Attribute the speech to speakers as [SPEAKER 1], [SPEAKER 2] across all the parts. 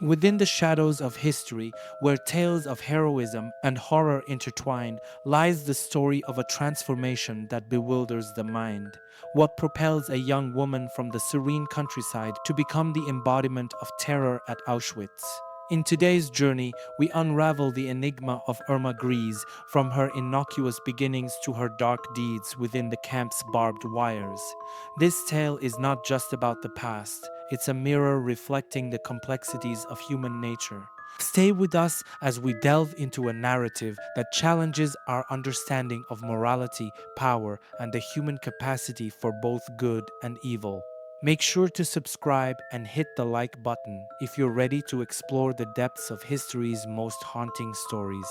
[SPEAKER 1] Within the shadows of history, where tales of heroism and horror intertwine, lies the story of a transformation that bewilders the mind. What propels a young woman from the serene countryside to become the embodiment of terror at Auschwitz? In today's journey, we unravel the enigma of Irma Grese, from her innocuous beginnings to her dark deeds within the camp's barbed wires. This tale is not just about the past, it's a mirror reflecting the complexities of human nature. Stay with us as we delve into a narrative that challenges our understanding of morality, power, and the human capacity for both good and evil. Make sure to subscribe and hit the like button if you're ready to explore the depths of history's most haunting stories.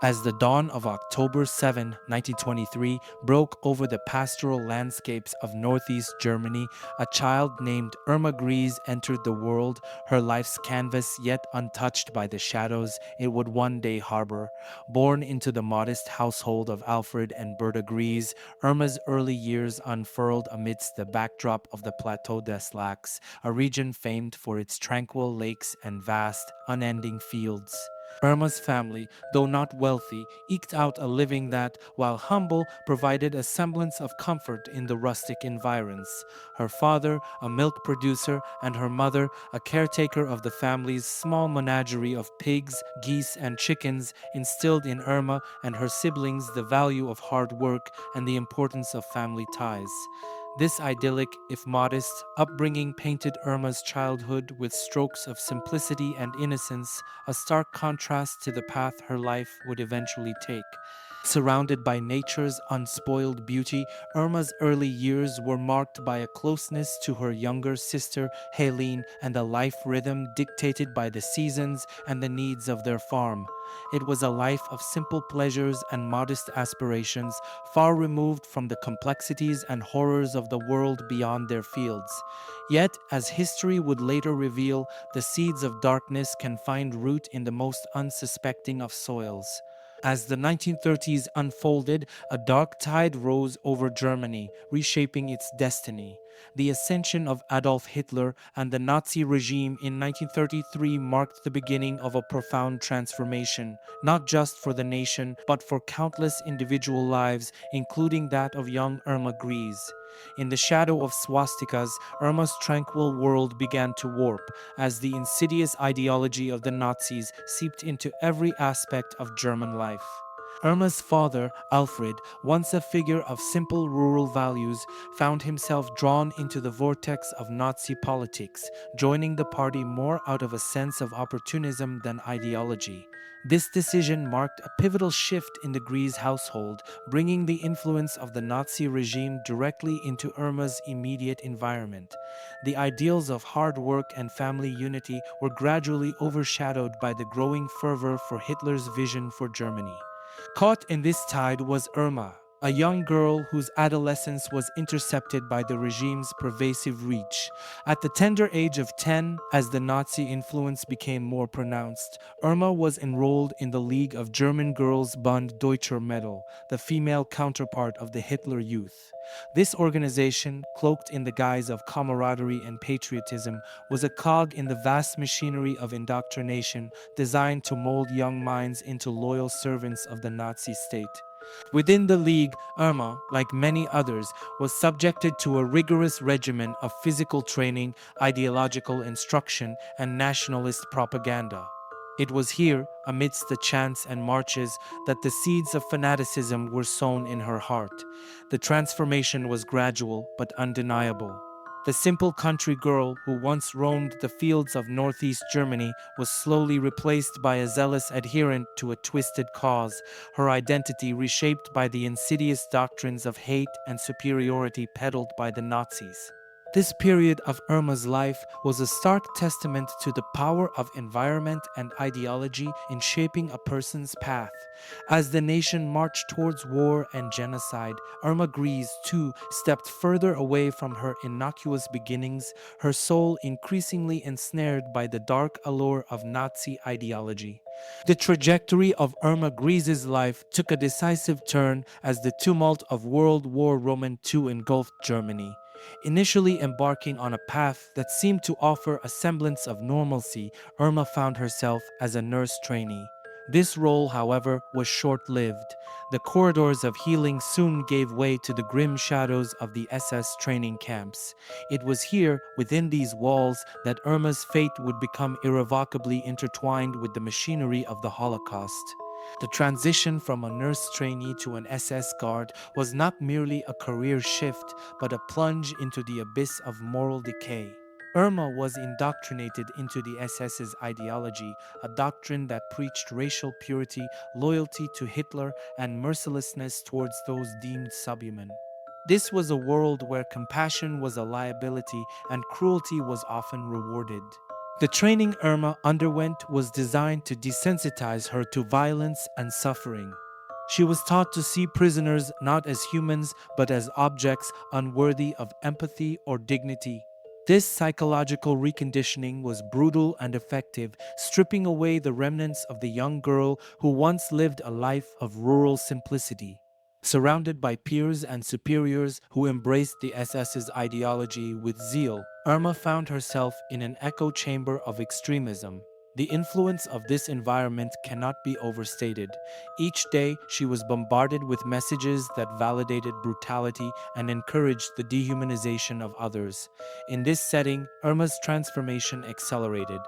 [SPEAKER 1] As the dawn of October 7, 1923, broke over the pastoral landscapes of northeast Germany, a child named Irma Grese entered the world, her life's canvas yet untouched by the shadows it would one day harbor. Born into the modest household of Alfred and Berta Grese, Irma's early years unfurled amidst the backdrop of the Plateau des Lacs, a region famed for its tranquil lakes and vast, unending fields. Irma's family, though not wealthy, eked out a living that, while humble, provided a semblance of comfort in the rustic environs. Her father, a milk producer, and her mother, a caretaker of the family's small menagerie of pigs, geese, and chickens, instilled in Irma and her siblings the value of hard work and the importance of family ties. This idyllic, if modest, upbringing painted Irma's childhood with strokes of simplicity and innocence, a stark contrast to the path her life would eventually take. Surrounded by nature's unspoiled beauty, Irma's early years were marked by a closeness to her younger sister, Helene, and a life rhythm dictated by the seasons and the needs of their farm. It was a life of simple pleasures and modest aspirations, far removed from the complexities and horrors of the world beyond their fields. Yet, as history would later reveal, the seeds of darkness can find root in the most unsuspecting of soils. As the 1930s unfolded, a dark tide rose over Germany, reshaping its destiny. The ascension of Adolf Hitler and the Nazi regime in 1933 marked the beginning of a profound transformation, not just for the nation, but for countless individual lives, including that of young Irma Grese. In the shadow of swastikas, Irma's tranquil world began to warp, as the insidious ideology of the Nazis seeped into every aspect of German life. Irma's father, Alfred, once a figure of simple rural values, found himself drawn into the vortex of Nazi politics, joining the party more out of a sense of opportunism than ideology. This decision marked a pivotal shift in the Grese household, bringing the influence of the Nazi regime directly into Irma's immediate environment. The ideals of hard work and family unity were gradually overshadowed by the growing fervor for Hitler's vision for Germany. Caught in this tide was Irma, a young girl whose adolescence was intercepted by the regime's pervasive reach. At the tender age of 10, as the Nazi influence became more pronounced, Irma was enrolled in the League of German Girls Bund Deutscher Medal, the female counterpart of the Hitler Youth. This organization, cloaked in the guise of camaraderie and patriotism, was a cog in the vast machinery of indoctrination designed to mold young minds into loyal servants of the Nazi state. Within the League, Irma, like many others, was subjected to a rigorous regimen of physical training, ideological instruction, and nationalist propaganda. It was here, amidst the chants and marches, that the seeds of fanaticism were sown in her heart. The transformation was gradual but undeniable. The simple country girl who once roamed the fields of northeast Germany was slowly replaced by a zealous adherent to a twisted cause, her identity reshaped by the insidious doctrines of hate and superiority peddled by the Nazis. This period of Irma's life was a stark testament to the power of environment and ideology in shaping a person's path. As the nation marched towards war and genocide, Irma Grese, too, stepped further away from her innocuous beginnings, her soul increasingly ensnared by the dark allure of Nazi ideology. The trajectory of Irma Grese's life took a decisive turn as the tumult of World War II engulfed Germany. Initially embarking on a path that seemed to offer a semblance of normalcy, Irma found herself as a nurse trainee. This role, however, was short-lived. The corridors of healing soon gave way to the grim shadows of the SS training camps. It was here, within these walls, that Irma's fate would become irrevocably intertwined with the machinery of the Holocaust. The transition from a nurse trainee to an SS guard was not merely a career shift, but a plunge into the abyss of moral decay. Irma was indoctrinated into the SS's ideology, a doctrine that preached racial purity, loyalty to Hitler, and mercilessness towards those deemed subhuman. This was a world where compassion was a liability and cruelty was often rewarded. The training Irma underwent was designed to desensitize her to violence and suffering. She was taught to see prisoners not as humans but as objects unworthy of empathy or dignity. This psychological reconditioning was brutal and effective, stripping away the remnants of the young girl who once lived a life of rural simplicity. Surrounded by peers and superiors who embraced the SS's ideology with zeal, Irma found herself in an echo chamber of extremism. The influence of this environment cannot be overstated. Each day, she was bombarded with messages that validated brutality and encouraged the dehumanization of others. In this setting, Irma's transformation accelerated.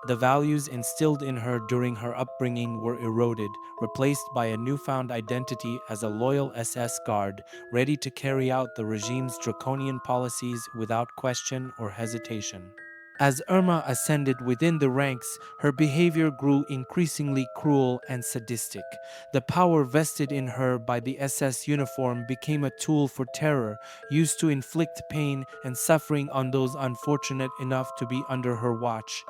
[SPEAKER 1] The values instilled in her during her upbringing were eroded, replaced by a newfound identity as a loyal SS guard, ready to carry out the regime's draconian policies without question or hesitation. As Irma ascended within the ranks, her behavior grew increasingly cruel and sadistic. The power vested in her by the SS uniform became a tool for terror, used to inflict pain and suffering on those unfortunate enough to be under her watch.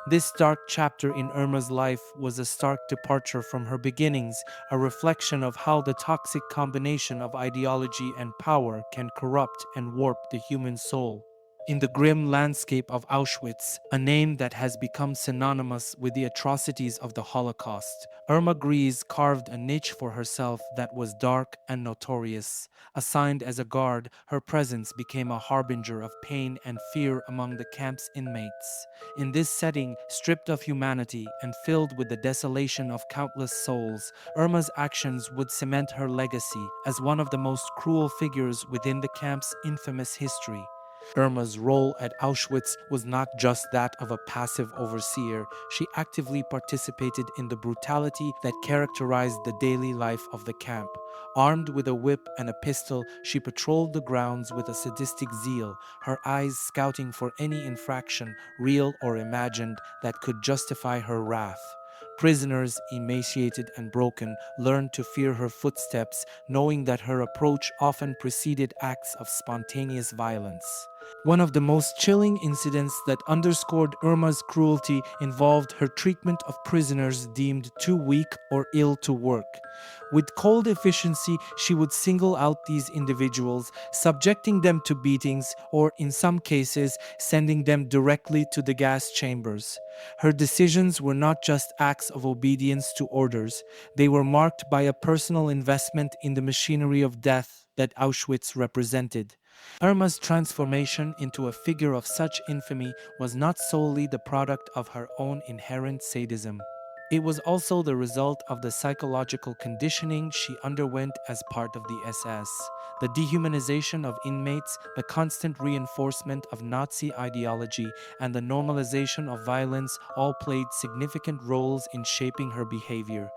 [SPEAKER 1] This dark chapter in Irma's life was a stark departure from her beginnings, a reflection of how the toxic combination of ideology and power can corrupt and warp the human soul. In the grim landscape of Auschwitz, a name that has become synonymous with the atrocities of the Holocaust, Irma Grese carved a niche for herself that was dark and notorious. Assigned as a guard, her presence became a harbinger of pain and fear among the camp's inmates. In this setting, stripped of humanity and filled with the desolation of countless souls, Irma's actions would cement her legacy as one of the most cruel figures within the camp's infamous history. Irma's role at Auschwitz was not just that of a passive overseer, she actively participated in the brutality that characterized the daily life of the camp. Armed with a whip and a pistol, she patrolled the grounds with a sadistic zeal, her eyes scouting for any infraction, real or imagined, that could justify her wrath. Prisoners, emaciated and broken, learned to fear her footsteps, knowing that her approach often preceded acts of spontaneous violence. One of the most chilling incidents that underscored Irma's cruelty involved her treatment of prisoners deemed too weak or ill to work. With cold efficiency, she would single out these individuals, subjecting them to beatings or, in some cases, sending them directly to the gas chambers. Her decisions were not just acts of obedience to orders, they were marked by a personal investment in the machinery of death that Auschwitz represented. Irma's transformation into a figure of such infamy was not solely the product of her own inherent sadism. It was also the result of the psychological conditioning she underwent as part of the SS. The dehumanization of inmates, the constant reinforcement of Nazi ideology, and the normalization of violence all played significant roles in shaping her behavior.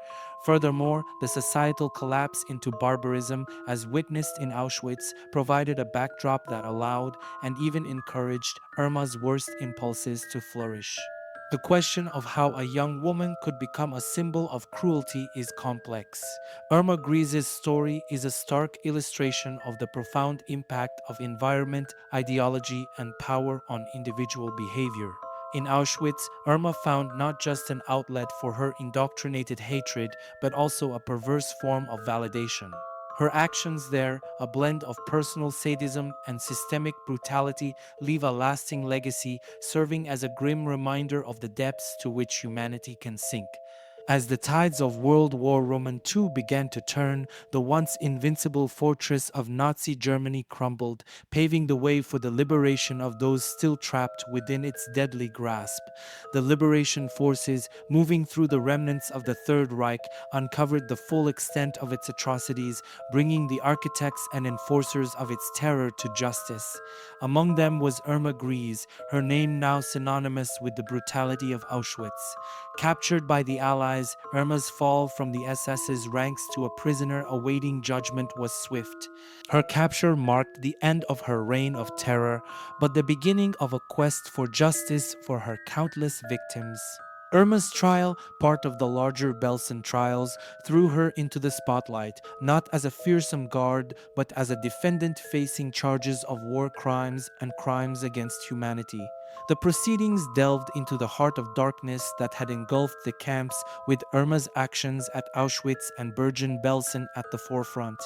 [SPEAKER 1] Furthermore, the societal collapse into barbarism, as witnessed in Auschwitz, provided a backdrop that allowed and even encouraged Irma's worst impulses to flourish. The question of how a young woman could become a symbol of cruelty is complex. Irma Grese's story is a stark illustration of the profound impact of environment, ideology, and power on individual behavior. In Auschwitz, Irma found not just an outlet for her indoctrinated hatred, but also a perverse form of validation. Her actions there, a blend of personal sadism and systemic brutality, leave a lasting legacy, serving as a grim reminder of the depths to which humanity can sink. As the tides of World War II began to turn, the once invincible fortress of Nazi Germany crumbled, paving the way for the liberation of those still trapped within its deadly grasp. The liberation forces, moving through the remnants of the Third Reich, uncovered the full extent of its atrocities, bringing the architects and enforcers of its terror to justice. Among them was Irma Grese, her name now synonymous with the brutality of Auschwitz. Captured by the Allies, Irma's fall from the SS's ranks to a prisoner awaiting judgment was swift. Her capture marked the end of her reign of terror, but the beginning of a quest for justice for her countless victims. Irma's trial, part of the larger Belsen trials, threw her into the spotlight, not as a fearsome guard, but as a defendant facing charges of war crimes and crimes against humanity. The proceedings delved into the heart of darkness that had engulfed the camps, with Irma's actions at Auschwitz and Bergen-Belsen at the forefront.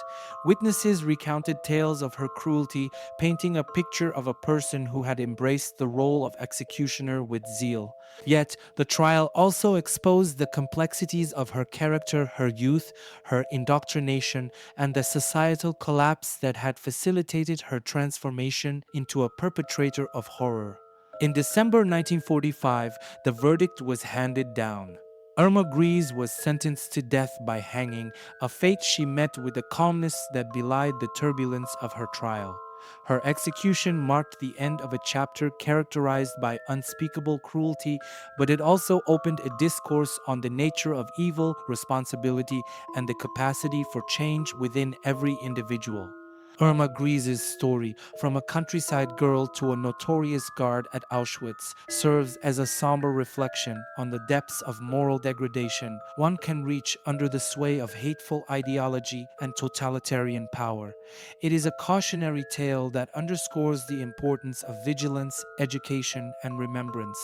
[SPEAKER 1] Witnesses recounted tales of her cruelty, painting a picture of a person who had embraced the role of executioner with zeal. Yet, the trial also exposed the complexities of her character, her youth, her indoctrination, and the societal collapse that had facilitated her transformation into a perpetrator of horror. In December 1945, the verdict was handed down. Irma Grese was sentenced to death by hanging, a fate she met with a calmness that belied the turbulence of her trial. Her execution marked the end of a chapter characterized by unspeakable cruelty, but it also opened a discourse on the nature of evil, responsibility, and the capacity for change within every individual. Irma Grese's story, from a countryside girl to a notorious guard at Auschwitz, serves as a somber reflection on the depths of moral degradation one can reach under the sway of hateful ideology and totalitarian power. It is a cautionary tale that underscores the importance of vigilance, education, and remembrance.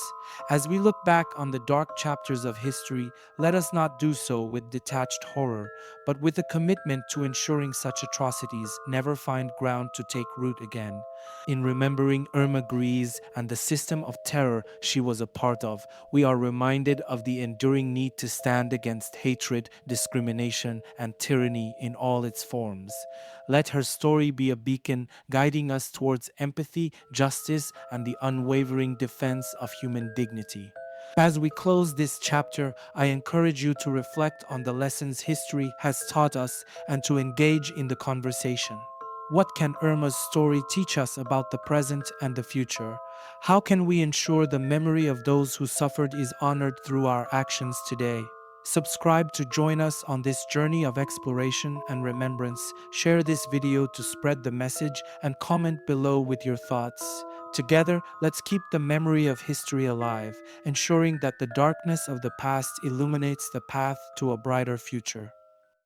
[SPEAKER 1] As we look back on the dark chapters of history, let us not do so with detached horror, but with a commitment to ensuring such atrocities never find ground to take root again. In remembering Irma Grese and the system of terror she was a part of, we are reminded of the enduring need to stand against hatred, discrimination, and tyranny in all its forms. Let her story be a beacon guiding us towards empathy, justice, and the unwavering defense of human dignity. As we close this chapter, I encourage you to reflect on the lessons history has taught us and to engage in the conversation. What can Irma's story teach us about the present and the future? How can we ensure the memory of those who suffered is honored through our actions today? Subscribe to join us on this journey of exploration and remembrance. Share this video to spread the message and comment below with your thoughts. Together, let's keep the memory of history alive, ensuring that the darkness of the past illuminates the path to a brighter future.